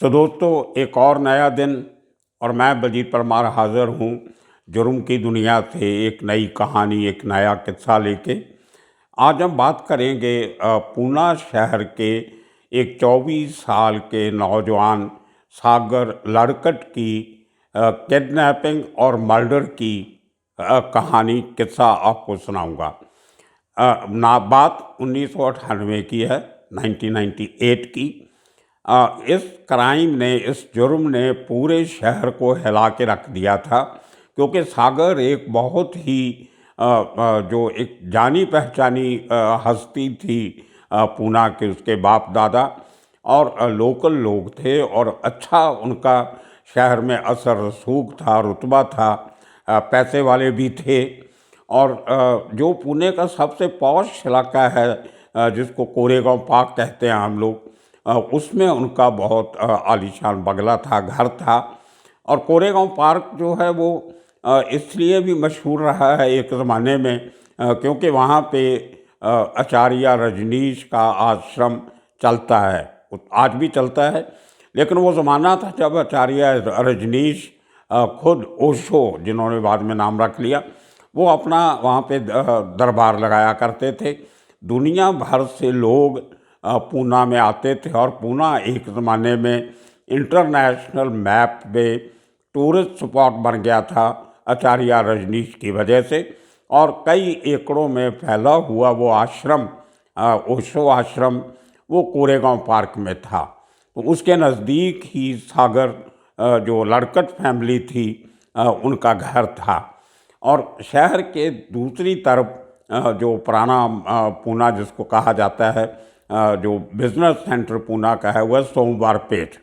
तो दोस्तों, एक और नया दिन और मैं बलजीत परमार हाज़िर हूँ जुर्म की दुनिया से एक नई कहानी, एक नया किस्सा लेके। आज हम बात करेंगे पूना शहर के एक 24 साल के नौजवान सागर लड़कट की किडनैपिंग और मर्डर की कहानी, किस्सा आपको सुनाऊंगा। बात 1998 की है, 1998 की। इस क्राइम ने, इस जुर्म ने पूरे शहर को हिला के रख दिया था, क्योंकि सागर एक बहुत ही जो एक जानी पहचानी हस्ती थी पूना के, उसके बाप दादा और लोकल लोग थे और अच्छा उनका शहर में असर रसूख था, रुतबा था, पैसे वाले भी थे। और जो पुणे का सबसे पॉश इलाका है, जिसको कोरेगांव पार्क कहते हैं हम लोग, उसमें उनका बहुत आलीशान बंगला था, घर था। और कोरेगांव पार्क जो है वो इसलिए भी मशहूर रहा है एक ज़माने में, क्योंकि वहाँ पे आचार्य रजनीश का आश्रम चलता है, आज भी चलता है। लेकिन वो ज़माना था जब आचार्य रजनीश खुद ओशो, जिन्होंने बाद में नाम रख लिया, वो अपना वहाँ पे दरबार लगाया करते थे। दुनिया भर से लोग पूना में आते थे और पूना एक ज़माने में इंटरनेशनल मैप पे टूरिस्ट स्पॉट बन गया था आचार्य रजनीश की वजह से। और कई एकड़ों में फैला हुआ वो आश्रम, ओशो आश्रम, वो कोरेगांव पार्क में था। तो उसके नज़दीक ही सागर जो लड़कट फैमिली थी, उनका घर था। और शहर के दूसरी तरफ जो पुराना पूना जिसको कहा जाता है, जो बिज़नेस सेंटर पूना का है, वह सोमवार पेट।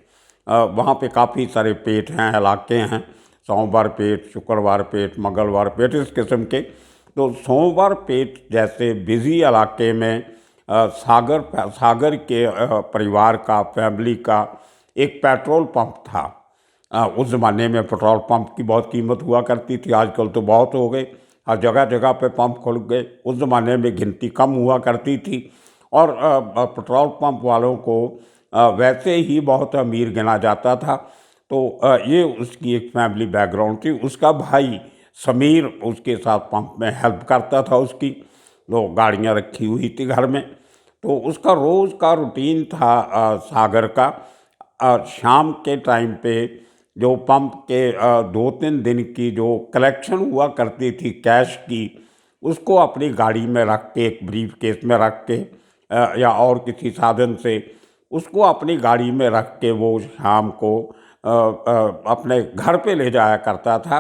वहाँ पे काफ़ी सारे पेट हैं, इलाके हैं, सोमवार पेट, शुक्रवार पेट, मंगलवार पेट, इस किस्म के। तो सोमवार पेट जैसे बिज़ी इलाके में सागर के परिवार का, फैमिली का एक पेट्रोल पंप था। उस ज़माने में पेट्रोल पंप की बहुत कीमत हुआ करती थी, आजकल तो बहुत हो गए, हर जगह जगह पे पंप खुल गए। उस ज़माने में गिनती कम हुआ करती थी और पेट्रोल पंप वालों को वैसे ही बहुत अमीर गिना जाता था। तो ये उसकी एक फैमिली बैकग्राउंड थी। उसका भाई समीर उसके साथ पंप में हेल्प करता था उसकी, तो गाड़ियाँ रखी हुई थी घर में। तो उसका रोज़ का रूटीन था सागर का, शाम के टाइम पे जो पंप के 2-3 दिन की जो कलेक्शन हुआ करती थी कैश की, उसको अपनी गाड़ी में रख के, एक ब्रीफ केस में रख के या और किसी साधन से उसको अपनी गाड़ी में रख के वो शाम को अपने घर पे ले जाया करता था।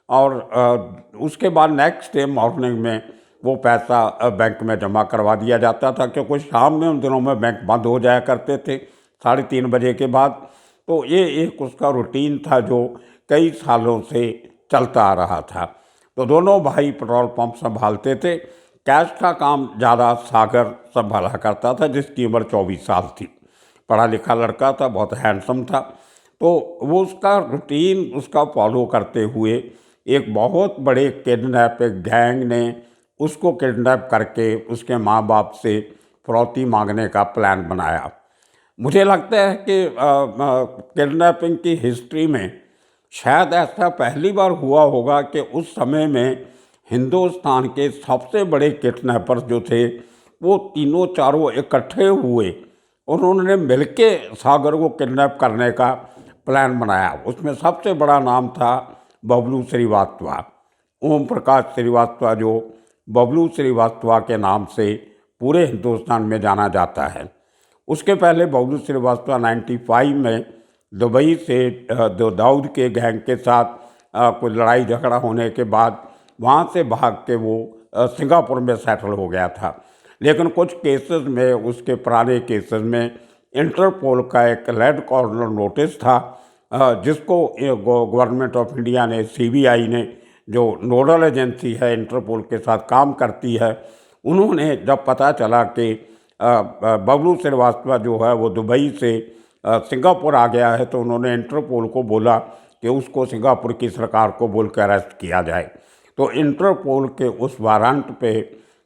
और उसके बाद नेक्स्ट डे मॉर्निंग में वो पैसा बैंक में जमा करवा दिया जाता था, क्योंकि शाम में उन दिनों में बैंक बंद हो जाया करते थे 3:30 बजे के बाद। तो ये एक उसका रूटीन था जो कई सालों से चलता आ रहा था। तो दोनों भाई पेट्रोल पंप संभालते थे। कैश का काम ज़्यादा सागर संभाला करता था, जिसकी उम्र 24 साल थी। पढ़ा लिखा लड़का था, बहुत हैंडसम था। तो वो उसका रूटीन उसका फॉलो करते हुए एक बहुत बड़े किडनैप गैंग ने उसको किडनैप करके उसके माँ बाप से फिरौती मांगने का प्लान बनाया। मुझे लगता है कि किडनैपिंग की हिस्ट्री में शायद ऐसा पहली बार हुआ होगा कि उस समय में हिंदुस्तान के सबसे बड़े किडनैपर्स जो थे वो तीनों चारों इकट्ठे हुए, उन्होंने मिलके सागर को किडनैप करने का प्लान बनाया। उसमें सबसे बड़ा नाम था बबलू श्रीवास्तव, ओम प्रकाश श्रीवास्तव, जो बबलू श्रीवास्तव के नाम से पूरे हिंदुस्तान में जाना जाता है। उसके पहले बबलू श्रीवास्तव 95 में दुबई से दाऊद के गैंग के साथ कुछ लड़ाई झगड़ा होने के बाद वहाँ से भाग के वो सिंगापुर में सेटल हो गया था। लेकिन कुछ केसेस में, उसके पुराने केसेस में इंटरपोल का एक रेड कॉर्नर नोटिस था, जिसको गवर्नमेंट ऑफ इंडिया ने, CBI ने, जो नोडल एजेंसी है इंटरपोल के साथ काम करती है, उन्होंने जब पता चला कि बबलू श्रीवास्तव जो है वो दुबई से सिंगापुर आ गया है, तो उन्होंने इंटरपोल को बोला कि उसको सिंगापुर की सरकार को बोल कर अरेस्ट किया जाए। तो इंटरपोल के उस वारंट पे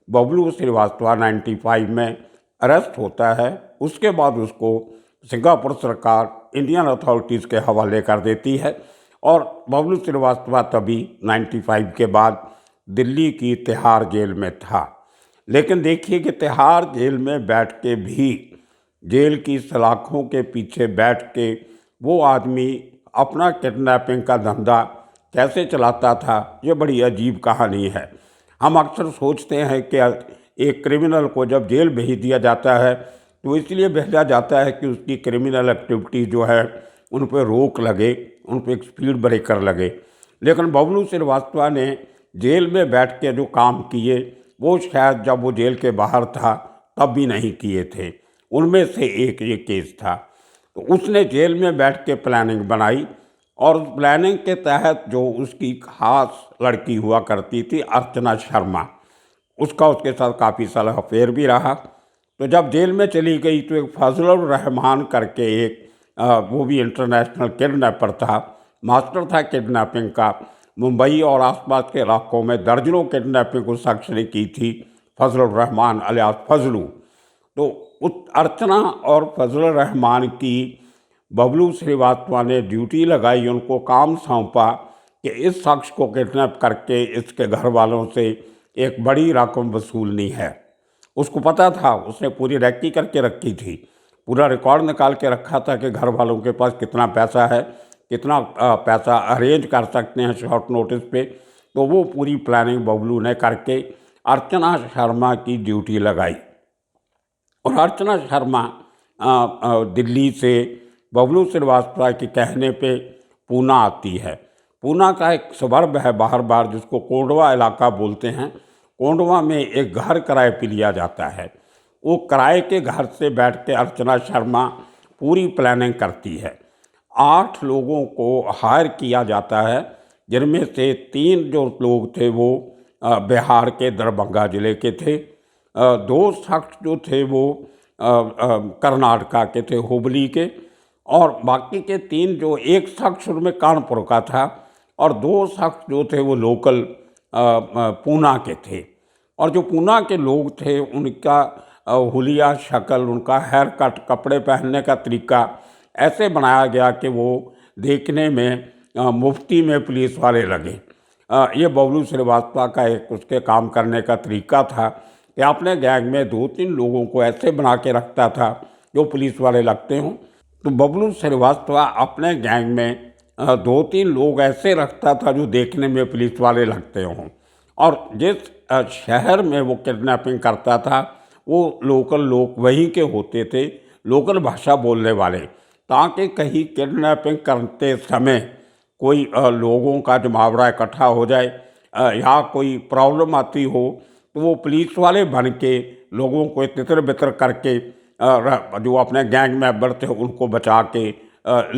बबलू श्रीवास्तव 95 में अरेस्ट होता है। उसके बाद उसको सिंगापुर सरकार इंडियन अथॉरिटीज़ के हवाले कर देती है। और बबलू श्रीवास्तव तभी 95 के बाद दिल्ली की तिहाड़ जेल में था। लेकिन देखिए कि तिहाड़ जेल में बैठ के भी, जेल की सलाखों के पीछे बैठ के वो आदमी अपना किडनैपिंग का धंधा कैसे चलाता था, ये बड़ी अजीब कहानी है। हम अक्सर सोचते हैं कि एक क्रिमिनल को जब जेल भेज दिया जाता है तो इसलिए भेजा जाता है कि उसकी क्रिमिनल एक्टिविटी जो है उन पर रोक लगे, उन पर एक स्पीड ब्रेकर लगे। लेकिन बबलू श्रीवास्तव ने जेल में बैठ के जो काम किए वो शायद जब वो जेल के बाहर था तब भी नहीं किए थे। उनमें से एक ये केस था। तो उसने जेल में बैठ के प्लानिंग बनाई और उस प्लानिंग के तहत जो उसकी खास लड़की हुआ करती थी अर्चना शर्मा, उसका उसके साथ काफ़ी साल अफेयर भी रहा। तो जब जेल में चली गई तो एक फजलुर रहमान करके एक वो भी इंटरनेशनल किडनैपर था, मास्टर था किडनैपिंग का। मुंबई और आसपास के इलाकों में दर्जनों किडनैपिंग उस शख्स ने की थी, फजलुर रहमान अलियास फजलू। तो उस अर्चना और फजलुर रहमान की बबलू श्रीवास्तव ने ड्यूटी लगाई, उनको काम सौंपा कि इस शख्स को किडनैप करके इसके घर वालों से एक बड़ी रकम वसूलनी है। उसको पता था, उसने पूरी रैकी करके रखी थी, पूरा रिकॉर्ड निकाल के रखा था कि घर वालों के पास कितना पैसा है, कितना पैसा अरेंज कर सकते हैं शॉर्ट नोटिस पे। तो वो पूरी प्लानिंग बबलू ने करके अर्चना शर्मा की ड्यूटी लगाई। और अर्चना शर्मा दिल्ली से बबलू श्रीवास्तव के कहने पे पूना आती है। पूना का एक सबर्ब है बाहर बार जिसको कोंडवा इलाका बोलते हैं। कोंडवा में एक घर किराए पे लिया जाता है। वो किराए के घर से बैठ के अर्चना शर्मा पूरी प्लानिंग करती है। 8 लोगों को हायर किया जाता है, जिनमें से 3 जो लोग थे वो बिहार के दरभंगा ज़िले के थे। 2 शख्स जो थे वो कर्नाटका के थे, हुबली के। और बाकी के 3 जो, एक शख्स उनमें कानपुर का था और 2 शख्स जो थे वो लोकल पूना के थे। और जो पूना के लोग थे उनका हुलिया शक्ल, उनका हेयर कट, कपड़े पहनने का तरीका ऐसे बनाया गया कि वो देखने में मुफ्ती में पुलिस वाले लगे। ये बबलू श्रीवास्तव का एक उसके काम करने का तरीका था कि अपने गैंग में 2-3 लोगों को ऐसे बना के रखता था जो पुलिस वाले लगते हों। तो बबलू श्रीवास्तव अपने गैंग में 2-3 लोग ऐसे रखता था जो देखने में पुलिस वाले लगते हों। और जिस शहर में वो किडनैपिंग करता था वो लोकल लोग वहीं के होते थे, लोकल भाषा बोलने वाले, ताकि कहीं किडनैपिंग करते समय कोई लोगों का जमावड़ा इकट्ठा हो जाए या कोई प्रॉब्लम आती हो तो वो पुलिस वाले बन के लोगों को तितर बितर करके जो अपने गैंग मेंबर थे उनको बचा के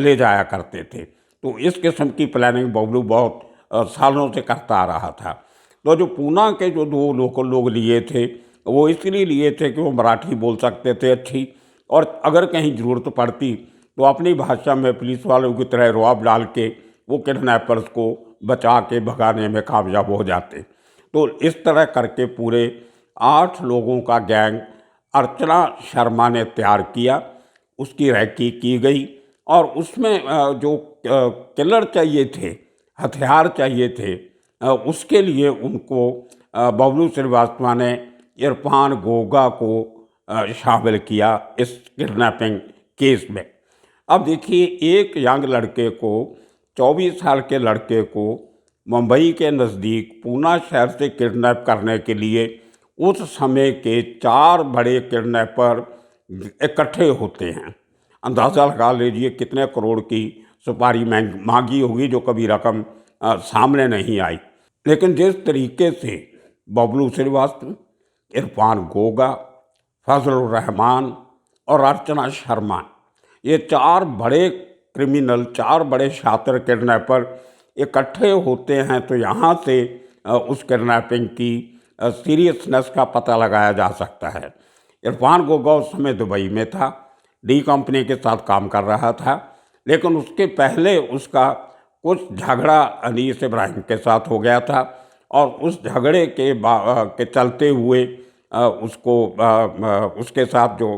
ले जाया करते थे। तो इस किस्म की प्लानिंग बबलू बहुत सालों से करता आ रहा था। तो जो पूना के जो 2 लोकल लोग लिए थे वो इसलिए लिए थे कि वो मराठी बोल सकते थे अच्छी, और अगर कहीं ज़रूरत पड़ती तो अपनी भाषा में पुलिस वालों की तरह रुआब डाल के वो किडनैपर्स को बचा के भगाने में कामयाब हो जाते। तो इस तरह करके पूरे 8 लोगों का गैंग अर्चना शर्मा ने तैयार किया, उसकी रैकी की गई। और उसमें जो किलर चाहिए थे, हथियार चाहिए थे, उसके लिए उनको बबलू श्रीवास्तव ने इरफान गोगा को शामिल किया इस किडनैपिंग केस में। अब देखिए, एक यंग लड़के को, 24 साल के लड़के को मुंबई के नज़दीक पूना शहर से किडनैप करने के लिए उस समय के 4 बड़े किडनैपर इकट्ठे होते हैं। अंदाज़ा लगा लीजिए कितने करोड़ की सुपारी मांगी होगी, जो कभी रकम सामने नहीं आई। लेकिन जिस तरीके से बबलू श्रीवास्तव, इरफान गोगा, फजलुर रहमान और अर्चना शर्मा, ये 4 बड़े क्रिमिनल, 4 बड़े शातिर किडनैपर इकट्ठे होते हैं, तो यहाँ से उस किडनैपिंग की सीरियसनेस का पता लगाया जा सकता है। इरफान गोगा उस समय दुबई में था, डी कंपनी के साथ काम कर रहा था। लेकिन उसके पहले उसका कुछ झगड़ा अनीस इब्राहिम के साथ हो गया था और उस झगड़े के चलते हुए उसको उसके साथ जो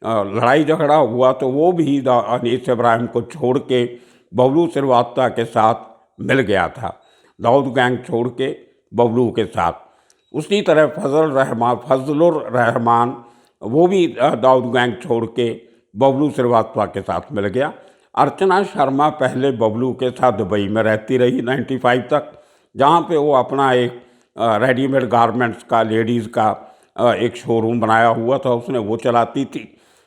लड़ाई झगड़ा हुआ तो वो भी अनीस इब्राहिम को छोड़ के बबलू श्रीवास्तव के साथ मिल गया था। दाऊद गैंग छोड़ के बबलू के साथ। उसी तरह फजलुर रहमान वो भी दाऊद गैंग छोड़ के बबलू श्रीवास्तव के साथ मिल गया। अर्चना शर्मा पहले बबलू के साथ दुबई में रहती रही 95 तक, जहाँ पे वो अपना एक रेडीमेड गारमेंट्स का लेडीज़ का एक शोरूम बनाया हुआ था, उसने वो चलाती थी।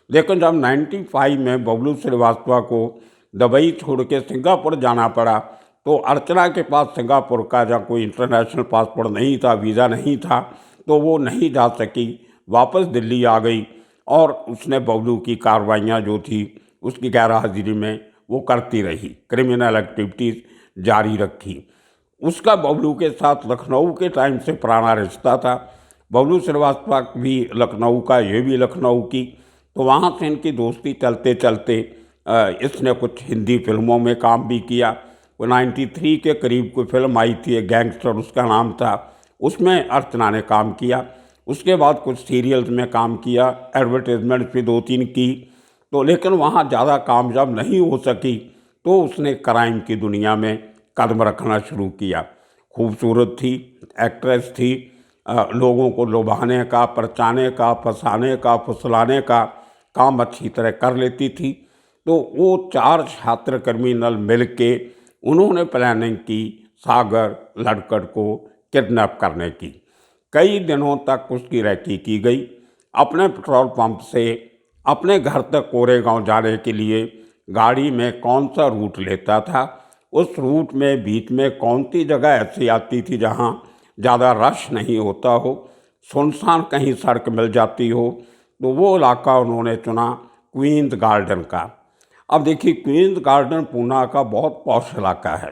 लेकिन जब 95 में बबलू श्रीवास्तव को दुबई छोड़ के सिंगापुर जाना पड़ा तो अर्चना के पास सिंगापुर का जब कोई इंटरनेशनल पासपोर्ट नहीं था, वीज़ा नहीं था, तो वो नहीं जा सकी, वापस दिल्ली आ गई और उसने बबलू की कार्रवाइयाँ जो थी उसकी गैर हाजिरी में वो करती रही, क्रिमिनल एक्टिविटीज़ जारी रखी। उसका बबलू के साथ लखनऊ के टाइम से पुराना रिश्ता था। बबलू श्रीवास्तव भी लखनऊ का, ये भी लखनऊ की, तो वहाँ से इनकी दोस्ती चलते चलते इसने कुछ हिंदी फिल्मों में काम भी किया। वो 93 के करीब कोई फिल्म आई थी, एक गैंगस्टर उसका नाम था, उसमें अर्चना ने काम किया। उसके बाद कुछ सीरियल्स में काम किया, एडवर्टाइजमेंट भी 2-3 की, तो लेकिन वहाँ ज़्यादा कामयाब नहीं हो सकी, तो उसने क्राइम की दुनिया में कदम रखना शुरू किया। खूबसूरत थी, एक्ट्रेस थी, लोगों को लुभाने का, परचाने का, फंसाने का, फुसलाने का काम अच्छी तरह कर लेती थी। तो वो 4 छात्र क्रिमिनल मिल के उन्होंने प्लानिंग की सागर लड़कट को किडनैप करने की। कई दिनों तक उसकी रैकी की गई। अपने पेट्रोल पंप से अपने घर तक कोरेगांव जाने के लिए गाड़ी में कौन सा रूट लेता था, उस रूट में बीच में कौन सी जगह ऐसी आती थी जहाँ ज़्यादा रश नहीं होता हो, सुनसान कहीं सड़क मिल जाती हो, तो वो इलाका उन्होंने चुना क्वींस गार्डन का। अब देखिए, क्वींस गार्डन पूना का बहुत पॉश इलाका है।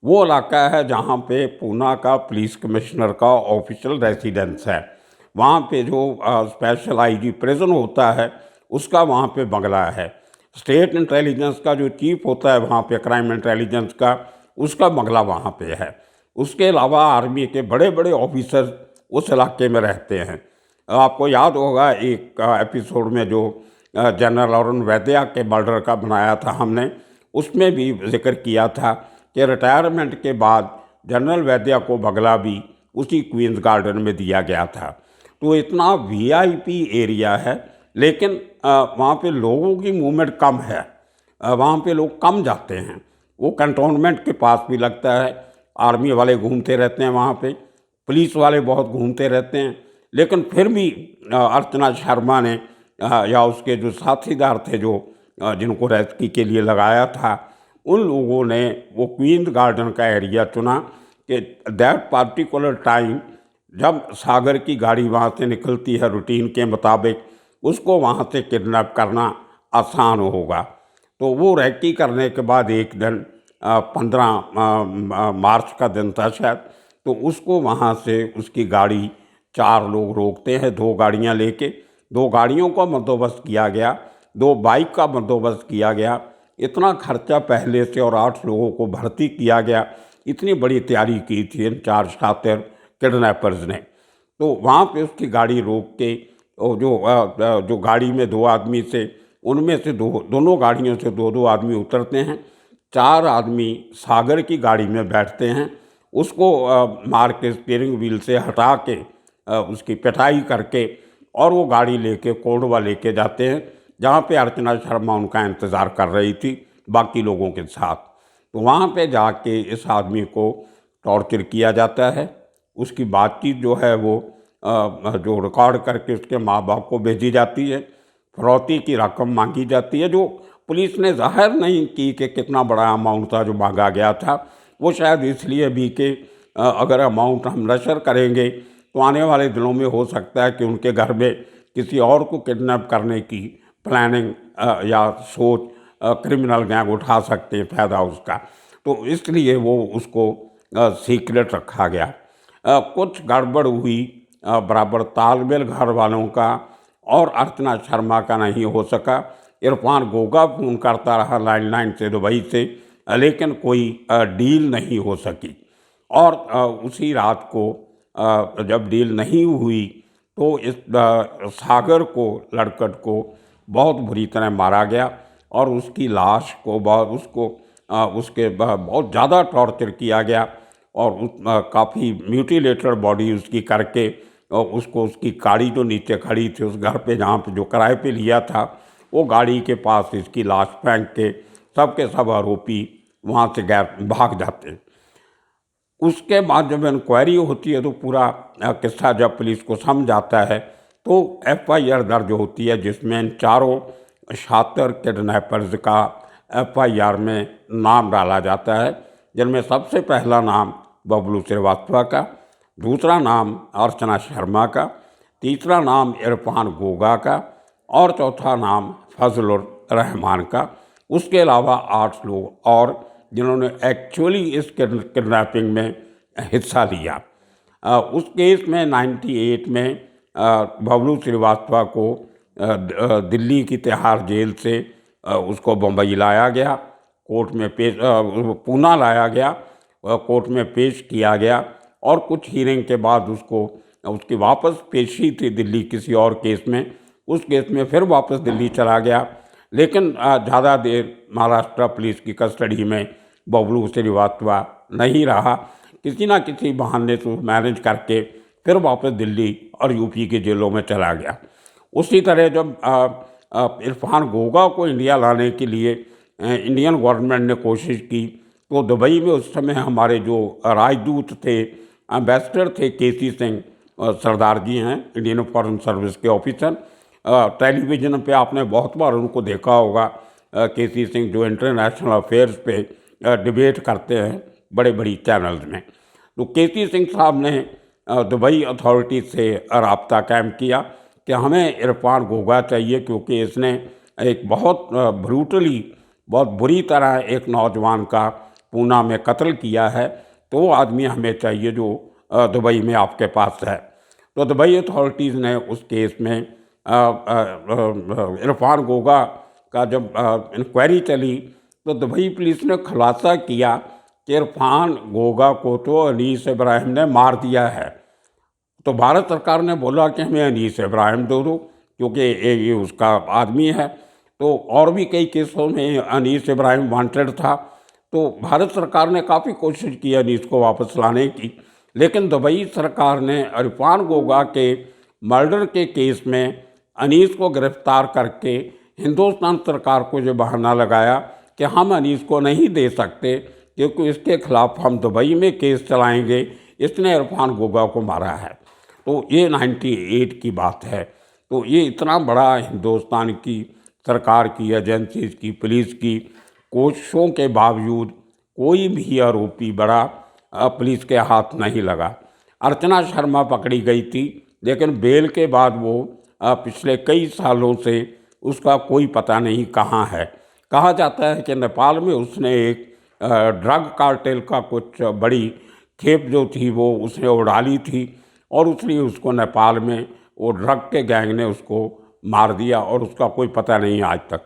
वो इलाका है जहाँ पे पूना का पुलिस कमिश्नर का ऑफिशियल रेसिडेंस है। वहाँ पे जो स्पेशल आईजी प्रिजन होता है उसका वहाँ पे बंगला है। स्टेट इंटेलिजेंस का जो चीफ होता है वहाँ पे, क्राइम इंटेलिजेंस का, उसका बंगला वहाँ पे है। उसके अलावा आर्मी के बड़े बड़े ऑफिसर उस इलाके में रहते हैं। आपको याद होगा एक एपिसोड में जो जनरल अरुण वैद्या के मर्डर का बनाया था हमने, उसमें भी जिक्र किया था कि रिटायरमेंट के बाद जनरल वैद्या को बंगला भी उसी क्वींस गार्डन में दिया गया था। तो इतना वीआईपी एरिया है, लेकिन वहाँ पे लोगों की मूवमेंट कम है, वहाँ पे लोग कम जाते हैं। वो कंटोनमेंट के पास भी लगता है, आर्मी वाले घूमते रहते हैं वहाँ पे, पुलिस वाले बहुत घूमते रहते हैं, लेकिन फिर भी अर्चना शर्मा ने या उसके जो साथीदार थे जो जिनको रेस्क्यू के लिए लगाया था, उन लोगों ने वो क्वींस गार्डन का एरिया चुना कि दैट पार्टिकुलर टाइम जब सागर की गाड़ी वहाँ से निकलती है रूटीन के मुताबिक, उसको वहाँ से किडनैप करना आसान होगा। तो वो रैकी करने के बाद एक दिन 15 मार्च का दिन था शायद, तो उसको वहाँ से उसकी गाड़ी 4 लोग रोकते हैं, 2 गाड़ियाँ लेके। 2 गाड़ियों का बंदोबस्त किया गया, 2 बाइक का बंदोबस्त किया गया। इतना खर्चा पहले से और 8 लोगों को भर्ती किया गया, इतनी बड़ी तैयारी की थी इन 4 छात्र किडनैपर्स ने। तो वहाँ पे उसकी गाड़ी रोक के जो गाड़ी में 2 आदमी से, उनमें से दोनों गाड़ियों से 2-2 आदमी उतरते हैं, 4 आदमी सागर की गाड़ी में बैठते हैं, उसको मार के स्टीयरिंग व्हील से हटा के उसकी पिटाई करके और वो गाड़ी लेके कोंडवा लेके जाते हैं, जहाँ पे अर्चना शर्मा उनका इंतज़ार कर रही थी बाकी लोगों के साथ। तो वहाँ पे जाके इस आदमी को टॉर्चर किया जाता है। उसकी बातचीत जो है वो जो रिकॉर्ड करके उसके माँ बाप को भेजी जाती है। फिरौती की रकम मांगी जाती है, जो पुलिस ने जाहिर नहीं की कि कितना बड़ा अमाउंट था जो मांगा गया था। वो शायद इसलिए भी कि अगर अमाउंट हम नशर करेंगे तो आने वाले दिनों में हो सकता है कि उनके घर में किसी और को किडनैप करने की प्लानिंग या सोच क्रिमिनल गैंग उठा सकते हैं फ़ायदा उसका। तो इसलिए वो उसको सीक्रेट रखा गया। कुछ गड़बड़ हुई, बराबर तालमेल घर वालों का और अर्चना शर्मा का नहीं हो सका। इरफान गोगा फ़ोन करता रहा लैंडलाइन से दुबई से, लेकिन कोई डील नहीं हो सकी। और उसी रात को जब डील नहीं हुई तो इस सागर को, लड़कट को बहुत बुरी तरह मारा गया और उसकी लाश को बहुत ज़्यादा टॉर्चर किया गया और काफ़ी म्यूटिलेटेड बॉडी उसकी करके और उसको उसकी गाड़ी जो नीचे खड़ी थी उस घर पे जहाँ पे जो किराए पे लिया था वो गाड़ी के पास इसकी लाश फेंक के सब आरोपी वहाँ से भाग जाते हैं। उसके बाद जब इंक्वायरी होती है तो पूरा किस्सा जब पुलिस को समझ आता है तो FIR दर्ज होती है जिसमें इन चारों शातिर किडनैपर्स का FIR में नाम डाला जाता है, जिनमें सबसे पहला नाम बबलू श्रीवास्तव का, दूसरा नाम अर्चना शर्मा का, तीसरा नाम इरफान गोगा का और चौथा नाम फजलुर रहमान का। उसके अलावा 8 लोग और जिन्होंने एक्चुअली इस किडनैपिंग में हिस्सा लिया। उस केस में 98 में बबलू श्रीवास्तव को दिल्ली की तिहाड़ जेल से उसको बम्बई लाया गया, कोर्ट में पूना लाया गया, कोर्ट में पेश किया गया और कुछ हीयरिंग के बाद उसकी वापस पेशी थी दिल्ली किसी और केस में। उस केस में फिर वापस दिल्ली चला गया, लेकिन ज़्यादा देर महाराष्ट्र पुलिस की कस्टडी में बबलू श्रीवास्तव नहीं रहा। किसी ना किसी बहाने से मैनेज करके फिर वापस दिल्ली और यूपी के जेलों में चला गया। उसी तरह जब इरफान गोगा को इंडिया लाने के लिए इंडियन गवर्नमेंट ने कोशिश की तो दुबई में उस समय हमारे जो राजदूत थे, एम्बेसडर थे KC सिंह सरदार जी हैं, इंडियन फॉरेन सर्विस के ऑफिसर। टेलीविज़न पे आपने बहुत बार उनको देखा होगा, KC सिंह जो इंटरनेशनल अफेयर्स पे डिबेट करते हैं बड़े बड़ी चैनल्स में। तो KC सिंह साहब ने दुबई अथॉरिटी से राब्ता कायम किया कि हमें इरफान गोगा चाहिए क्योंकि इसने एक बहुत ब्रूटली, बहुत बुरी तरह एक नौजवान का पूना में कत्ल किया है, तो वो आदमी हमें चाहिए जो दुबई में आपके पास है। तो दुबई अथॉरिटीज़ ने उस केस में इरफान गोगा का जब इंक्वायरी चली तो दुबई पुलिस ने खुलासा किया कि इरफान गोगा को तो अनीस इब्राहिम ने मार दिया है। तो भारत सरकार ने बोला कि हमें अनीस इब्राहिम दो क्योंकि ये उसका आदमी है। तो और भी कई केसों में अनीस इब्राहिम वांटेड था। तो भारत सरकार ने काफ़ी कोशिश की अनीस को वापस लाने की, लेकिन दुबई सरकार ने इरफान गोगा के मर्डर के केस में अनीस को गिरफ्तार करके हिंदुस्तान सरकार को जो बहाना लगाया कि हम अनीस को नहीं दे सकते क्योंकि इसके खिलाफ हम दुबई में केस चलाएंगे, इसने इरफान गोगा को मारा है। तो ये 98 की बात है। तो ये इतना बड़ा हिंदुस्तान की सरकार की एजेंसीज की पुलिस की कोशिशों के बावजूद कोई भी आरोपी बड़ा पुलिस के हाथ नहीं लगा। अर्चना शर्मा पकड़ी गई थी, लेकिन बेल के बाद वो पिछले कई सालों से उसका कोई पता नहीं कहाँ है। कहा जाता है कि नेपाल में उसने एक ड्रग कार्टेल का कुछ बड़ी खेप जो थी वो उसने उड़ा ली थी और उसलिए उसको नेपाल में वो ड्रग के गैंग ने उसको मार दिया और उसका कोई पता नहीं आज तक।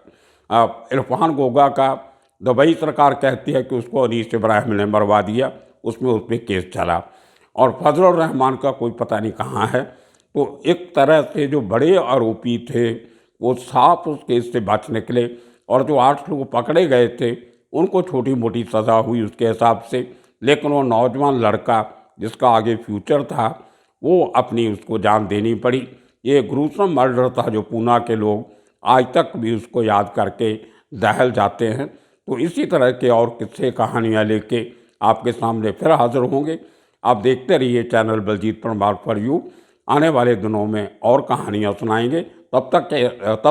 इरफान गोगा का दुबई सरकार कहती है कि उसको अनीस इब्राहिम ने मरवा दिया, उसमें उस पर केस चला और फजलुर रहमान का कोई पता नहीं कहाँ है। तो एक तरह से जो बड़े आरोपी थे वो साफ उस केस से बच निकले और जो 8 लोग पकड़े गए थे उनको छोटी मोटी सज़ा हुई उसके हिसाब से, लेकिन वो नौजवान लड़का जिसका आगे फ्यूचर था वो अपनी उसको जान देनी पड़ी। ये ग्रूसम मर्डर था जो पूना के लोग आज तक भी उसको याद करके दहल जाते हैं। तो इसी तरह के और किस्से कहानियाँ लेके आपके सामने फिर हाजिर होंगे। आप देखते रहिए channel Baljeet Parmar for you. आने वाले दिनों में और कहानियाँ सुनाएंगे। तब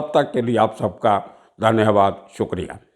तक के लिए आप सबका धन्यवाद, शुक्रिया।